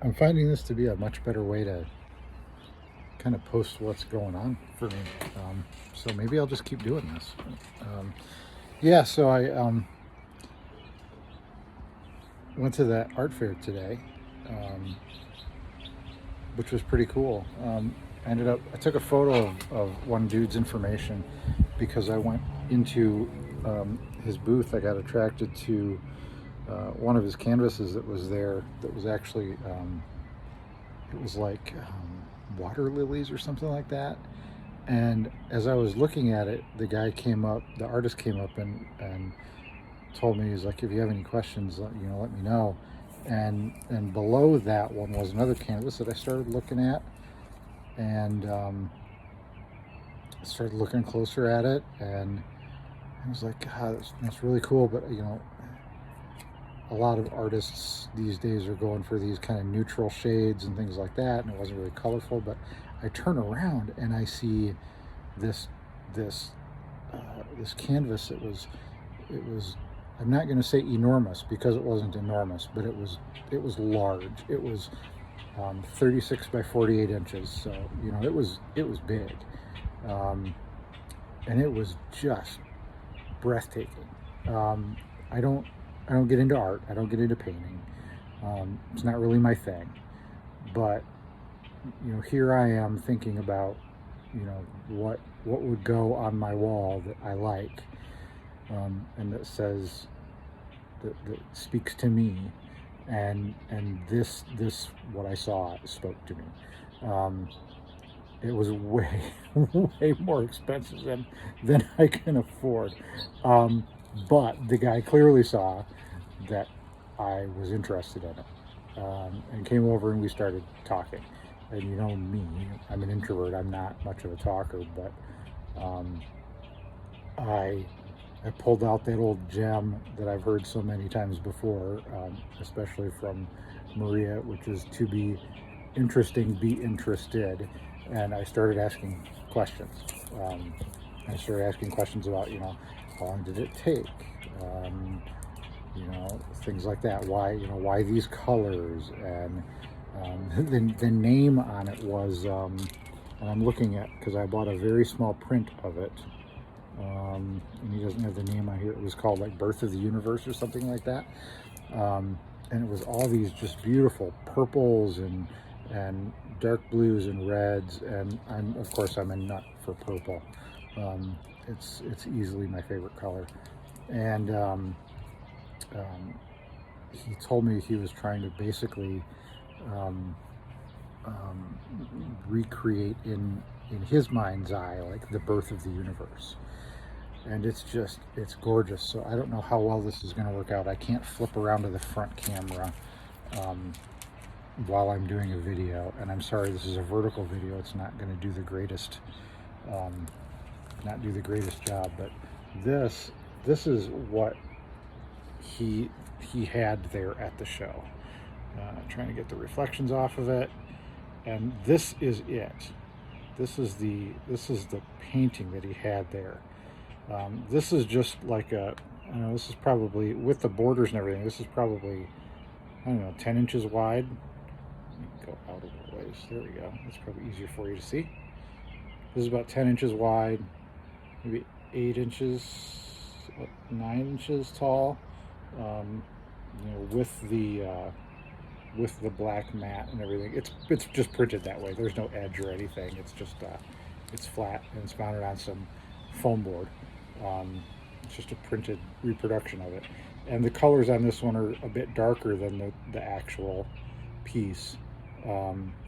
I'm finding this to be a much better way to kind of post what's going on for me. So maybe I'll just keep doing this. Yeah, so I went to that art fair today, which was pretty cool. I took a photo of one dude's information because I went into his booth. I got attracted to one of his canvases that was there that was actually, it was like water lilies or something like that. And as I was looking at it, the artist came up and told me, he's like, if you have any questions, let me know. And below that one was another canvas that I started looking at, and started looking closer at it, and I was like, God, that's really cool. But a lot of artists these days are going for these kind of neutral shades and things like that, and it wasn't really colorful. But I turn around and I see this this this canvas. It was I'm not going to say enormous because it wasn't enormous, but it was large. It was 36 by 48 inches, so it was big, and it was just breathtaking. I don't get into art. I don't get into painting. It's not really my thing. But here I am thinking about what would go on my wall that I like, and that says that speaks to me, and this what I saw spoke to me. It was way way more expensive than I can afford, but the guy clearly saw that I was interested in it, and came over and we started talking. And me, I'm an introvert. I'm not much of a talker, but I pulled out that old gem that I've heard so many times before, especially from Maria, which is to be interesting, be interested. And I started asking questions. I started asking questions about, how long did it take? Things like that. Why these colors? And the name on it was, and I'm looking at, because I bought a very small print of it, and he doesn't have the name on here. It was called like Birth of the Universe or something like that, and it was all these just beautiful purples and dark blues and reds, and of course I'm a nut for purple. It's easily my favorite color, and he told me he was trying to basically recreate in his mind's eye like the birth of the universe. And it's gorgeous. So I don't know how well this is going to work out. I can't flip around to the front camera while I'm doing a video, and I'm sorry, this is a vertical video. It's not going to do the greatest job, but this is what he had there at the show. Trying to get the reflections off of it, and this is it. This is the painting that he had there. This is just like this is probably, with the borders and everything, this is probably, 10 inches wide. Let me go out a little ways. There we go. That's probably easier for you to see. This is about 10 inches wide, maybe 8 inches, 9 inches tall, with the black mat and everything. It's just printed that way. There's no edge or anything. It's just it's flat, and it's mounted on some foam board. It's just a printed reproduction of it, and the colors on this one are a bit darker than the actual piece.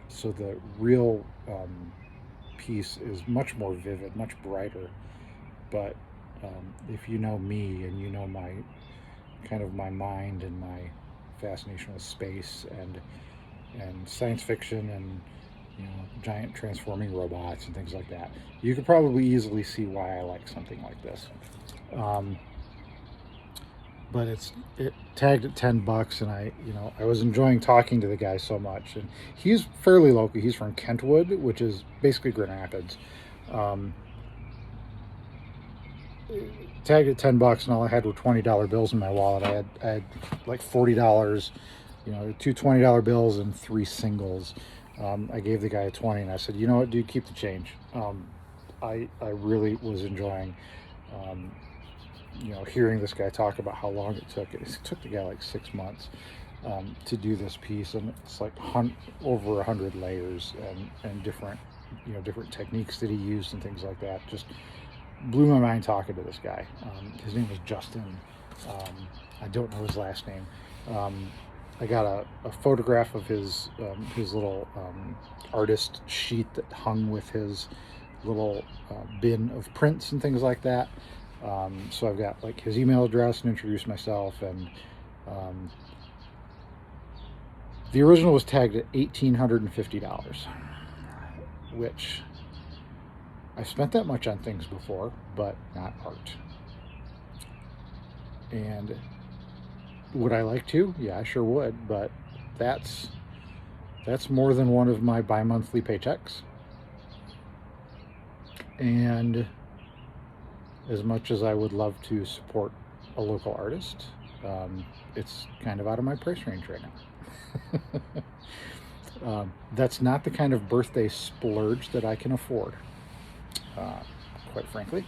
So the real piece is much more vivid, much brighter. But if you know me, and you know my my mind and my fascination with space and science fiction and giant transforming robots and things like that, you could probably easily see why I like something like this. But it tagged at $10, and I was enjoying talking to the guy so much. And he's fairly local. He's from Kentwood, which is basically Grand Rapids. Tagged at $10, and all I had were $20 bills in my wallet. I had like $40, you know, 2 $20 bills and 3 singles. I gave the guy a 20 and I said, you know what, dude, keep the change. I really was enjoying, um, you know, hearing this guy talk about how long it took. It took the guy like 6 months to do this piece, and it's like over 100 layers and different, you know, different techniques that he used and things like that. Just blew my mind talking to this guy. His name was Justin. I don't know his last name. I got a photograph of his little artist sheet that hung with his little bin of prints and things like that. So I've got like his email address and introduced myself, and the original was tagged at $1,850, which I've spent that much on things before, but not art. And would I like to? Yeah, I sure would, but that's more than one of my bi-monthly paychecks. And as much as I would love to support a local artist, it's kind of out of my price range right now. That's not the kind of birthday splurge that I can afford, quite frankly.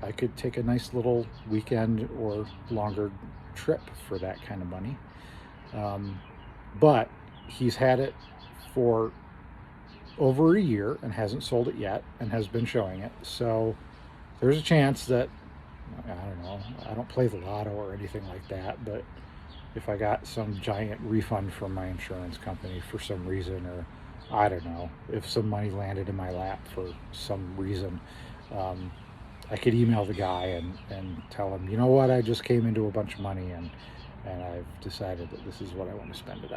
I could take a nice little weekend or longer trip for that kind of money. But he's had it for over a year and hasn't sold it yet and has been showing it. So there's a chance that, I don't know, I don't play the lotto or anything like that, but if I got some giant refund from my insurance company for some reason, or I don't know, if some money landed in my lap for some reason, I could email the guy and tell him, you know what, I just came into a bunch of money and I've decided that this is what I want to spend it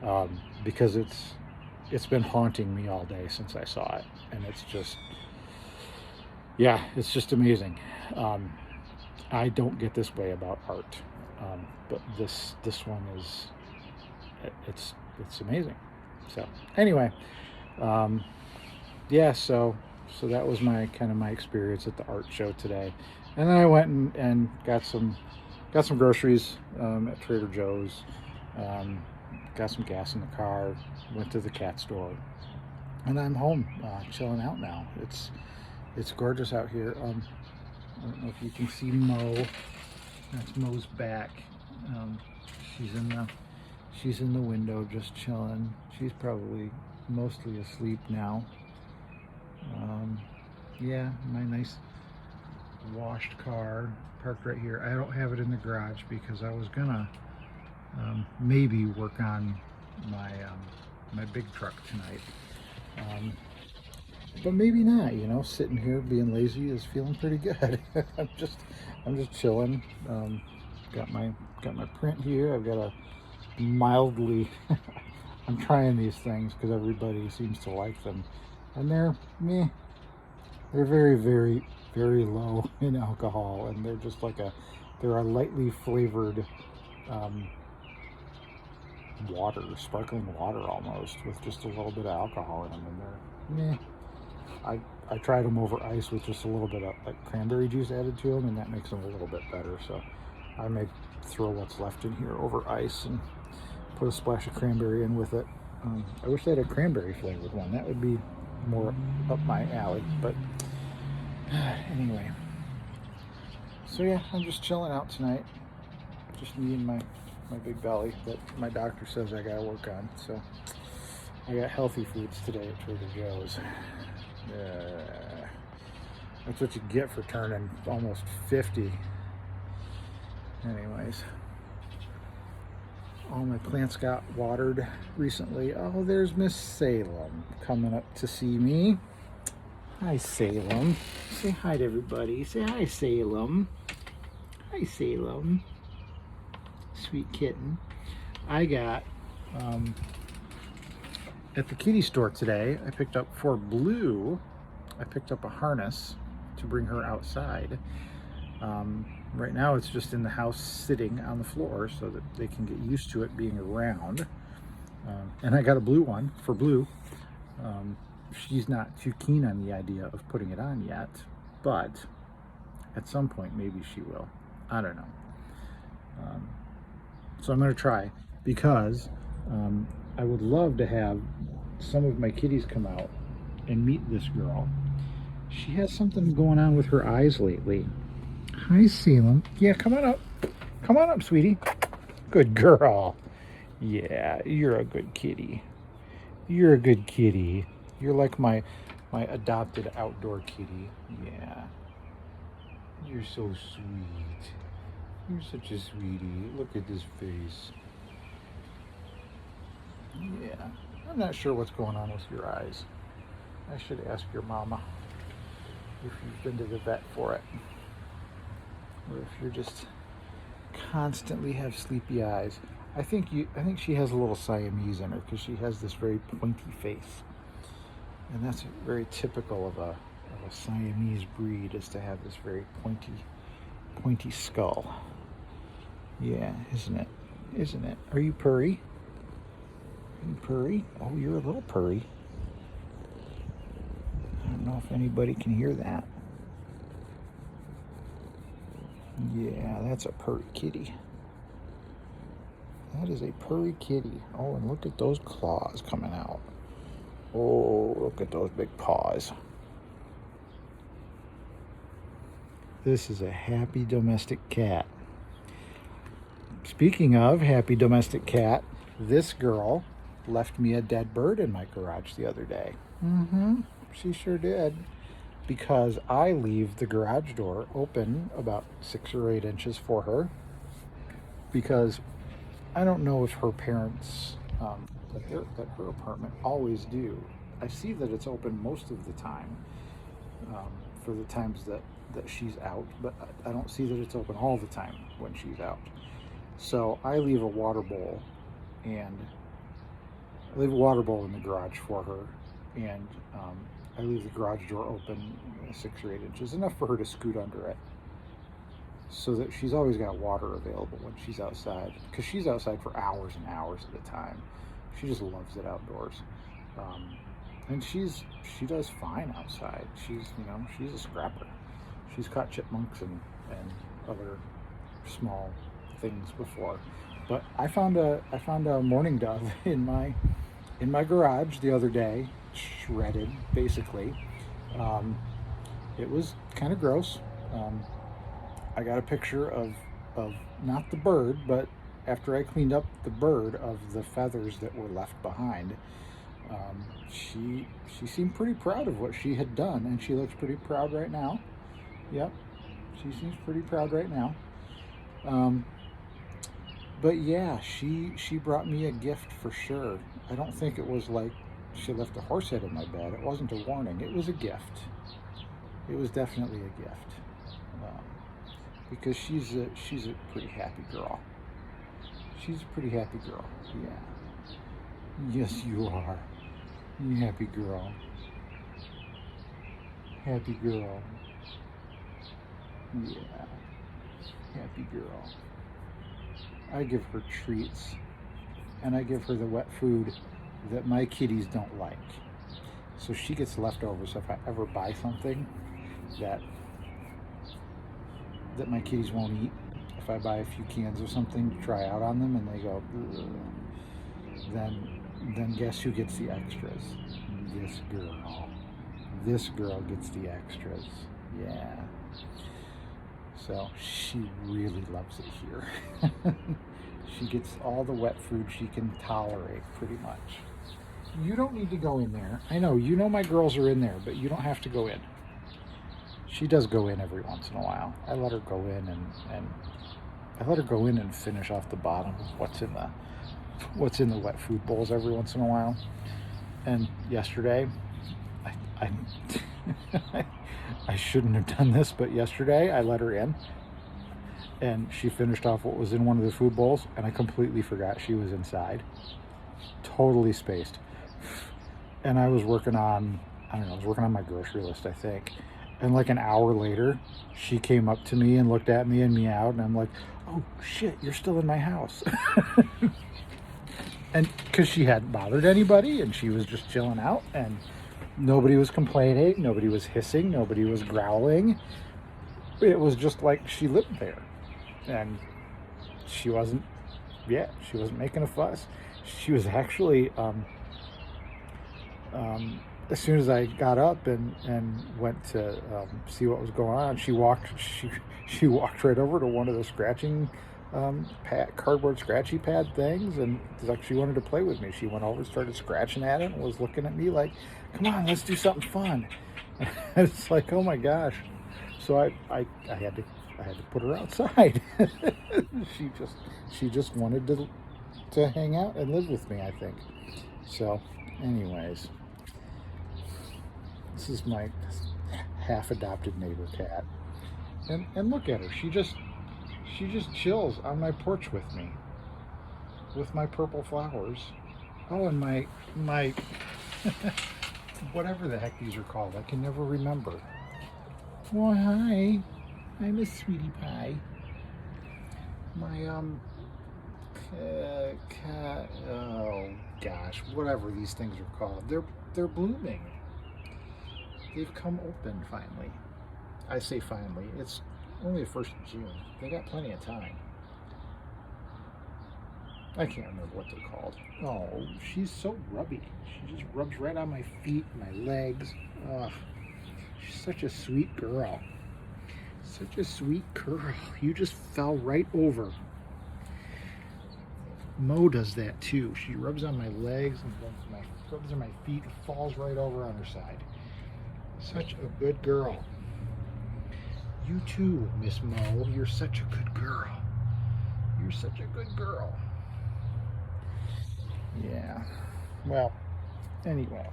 on, because it's been haunting me all day since I saw it, and it's just, yeah, it's just amazing. I don't get this way about art, but this one is, it's amazing. So anyway, yeah, so that was my experience at the art show today. And then I went and got some groceries at Trader Joe's, got some gas in the car, went to the cat store, and I'm home, chilling out now. It's gorgeous out here. I don't know if you can see Mo. That's Mo's back. She's in the window just chilling. She's probably mostly asleep now. Yeah, my nice washed car parked right here. I don't have it in the garage because I was gonna maybe work on my big truck tonight, but maybe not. You know, sitting here being lazy is feeling pretty good. I'm just chilling. Got my print here. I've got a mildly I'm trying these things because everybody seems to like them, and they're meh. They're very, very, very low in alcohol, and they're just like they're a lightly flavored water, sparkling water almost, with just a little bit of alcohol in them, and they're meh. I tried them over ice with just a little bit of like cranberry juice added to them, and that makes them a little bit better. So I may throw what's left in here over ice and put a splash of cranberry in with it. I wish they had a cranberry flavored one. That would be more up my alley, but anyway. So yeah, I'm just chilling out tonight. Just me and my big belly that my doctor says I gotta work on. So I got healthy foods today at Trader Joe's. That's what you get for turning almost 50. Anyways, all my plants got watered recently. Oh, there's Miss Salem coming up to see me. Hi, Salem. Say hi to everybody. Say hi, Salem. Hi, Salem. Sweet kitten. I got, at the kitty store today, I picked up for Blue, I picked up a harness to bring her outside. Right now it's just in the house sitting on the floor so that they can get used to it being around. And I got a blue one for Blue. She's not too keen on the idea of putting it on yet, but at some point maybe she will. I don't know. So I'm going to try, because I would love to have some of my kitties come out and meet this girl. She has something going on with her eyes lately. Hi, Salem. Yeah, come on up. Come on up, sweetie. Good girl. Yeah, you're a good kitty. You're a good kitty. You're like my adopted outdoor kitty. Yeah. You're so sweet. You're such a sweetie. Look at this face. Yeah. I'm not sure what's going on with your eyes. I should ask your mama if you've been to the vet for it. Or if you're just constantly have sleepy eyes. I think she has a little Siamese in her, because she has this very pointy face. And that's very typical of a Siamese breed, is to have this very pointy skull. Yeah, isn't it? Isn't it? Are you purry? Are you purry? Oh, you're a little purry. I don't know if anybody can hear that. Yeah, that's a purry kitty. That is a purry kitty. Oh, and look at those claws coming out. Oh, look at those big paws. This is a happy domestic cat. Speaking of happy domestic cat, this girl left me a dead bird in my garage the other day. She sure did. Because I leave the garage door open about 6 or 8 inches for her. Because I don't know if her parents, that her apartment always do. I see that it's open most of the time, for the times that she's out, but I don't see that it's open all the time when she's out. So I leave a water bowl, and I leave a water bowl in the garage for her, and I leave the garage door open 6 or 8 inches, enough for her to scoot under it, so that she's always got water available when she's outside, because she's outside for hours and hours at a time. She just loves it outdoors. And she does fine outside. She's a scrapper. She's caught chipmunks and other small things before. But I found a mourning dove in my garage the other day, shredded basically. It was kind of gross. I got a picture of not the bird, but after I cleaned up the bird, of the feathers that were left behind. She seemed pretty proud of what she had done, and she looks pretty proud right now. Yep, she seems pretty proud right now. But yeah, she brought me a gift for sure. I don't think it was like she left a horse head in my bed. It wasn't a warning. It was a gift. It was definitely a gift. Because she's a pretty happy girl. She's a pretty happy girl. Yeah. Yes, you are. You happy girl. Happy girl. Yeah. Happy girl. I give her treats, and I give her the wet food that my kitties don't like. So she gets leftovers. So if I ever buy something that my kitties won't eat, if I buy a few cans of something to try out on them and they go, then guess who gets the extras? This girl. This girl gets the extras. Yeah. So she really loves it here. She gets all the wet food she can tolerate, pretty much. You don't need to go in there. I know, my girls are in there, but you don't have to go in. She does go in every once in a while. I let her go in and I let her go in and finish off the bottom of what's in the wet food bowls every once in a while. And yesterday, I I shouldn't have done this, but yesterday I let her in and she finished off what was in one of the food bowls, and I completely forgot she was inside. Totally spaced. And I was working on my grocery list, I think. And like an hour later, she came up to me and looked at me and meowed, and I'm like, oh shit, you're still in my house. And because she hadn't bothered anybody, and she was just chilling out, and nobody was complaining, nobody was hissing, nobody was growling. It was just like she lived there, and she wasn't yeah, she wasn't making a fuss. She was actually, as soon as I got up and went to see what was going on, she walked right over to one of the scratching cardboard scratchy pad things, and like she wanted to play with me. She went over, started scratching at it, and was looking at me like, "Come on, let's do something fun." It's like, oh my gosh. So I had to put her outside. She just wanted to hang out and live with me, I think. So, anyways, this is my half adopted neighbor cat. And look at her. She just chills on my porch with me, with my purple flowers. Oh, and my whatever the heck these are called, I can never remember. Well, hi, I'm a sweetie pie. My cat. Oh gosh, whatever these things are called. They're blooming. They've come open finally. I say finally. It's only the 1st of June. They got plenty of time. I can't remember what they're called. Oh, she's so rubby. She just rubs right on my feet, my legs. Ugh. She's such a sweet girl. Such a sweet girl. You just fell right over. Mo does that too. She rubs on my legs and rubs on my feet and falls right over on her side. Such a good girl. You too, Miss Mo. You're such a good girl. You're such a good girl. Yeah. Well, anyway.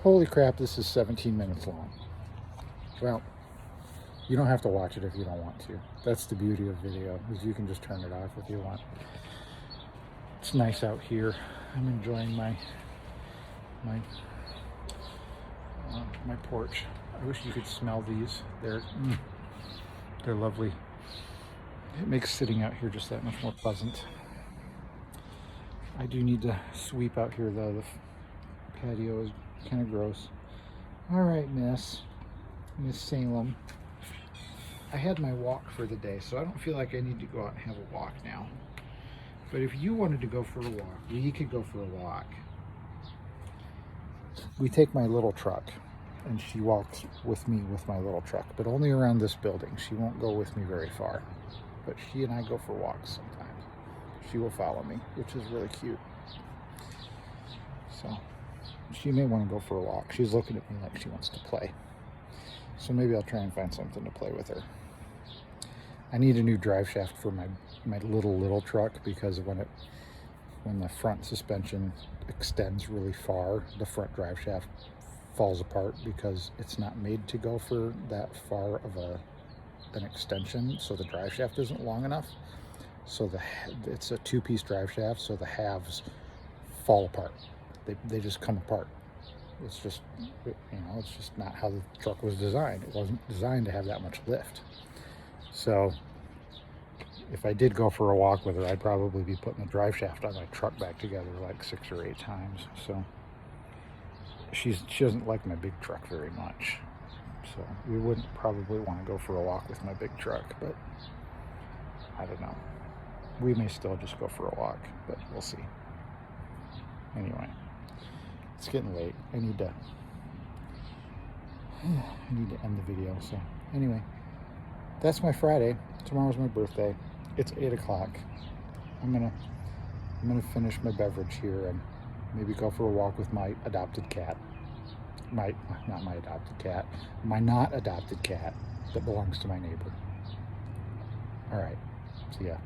Holy crap, this is 17 minutes long. Well, you don't have to watch it if you don't want to. That's the beauty of video, is you can just turn it off if you want. It's nice out here. I'm enjoying my porch. I wish you could smell these. They're lovely. It makes sitting out here just that much more pleasant. I do need to sweep out here though. The patio is kind of gross. All right, Miss Salem. I had my walk for the day, so I don't feel like I need to go out and have a walk now. But if you wanted to go for a walk, we could go for a walk. We take my little truck, and she walks with me with my little truck, but only around this building. She won't go with me very far, but she and I go for walks sometimes. She will follow me, which is really cute. So she may want to go for a walk. She's looking at me like she wants to play. So maybe I'll try and find something to play with her. I need a new drive shaft for my little truck, because when the front suspension extends really far, the front drive shaft falls apart because it's not made to go for that far of an extension. So the drive shaft isn't long enough. So it's a 2-piece drive shaft, so the halves fall apart. They just come apart. It's just, it's just not how the truck was designed. It wasn't designed to have that much lift. So if I did go for a walk with her, I'd probably be putting the drive shaft on my truck back together like 6 or 8 times. So she doesn't like my big truck very much. So we wouldn't probably want to go for a walk with my big truck, but I don't know. We may still just go for a walk, but we'll see. Anyway, it's getting late. I need to end the video. So anyway, that's my Friday. Tomorrow's my birthday. It's 8 o'clock. I'm gonna finish my beverage here and maybe go for a walk with my adopted cat. My not adopted cat that belongs to my neighbor. All right. See ya.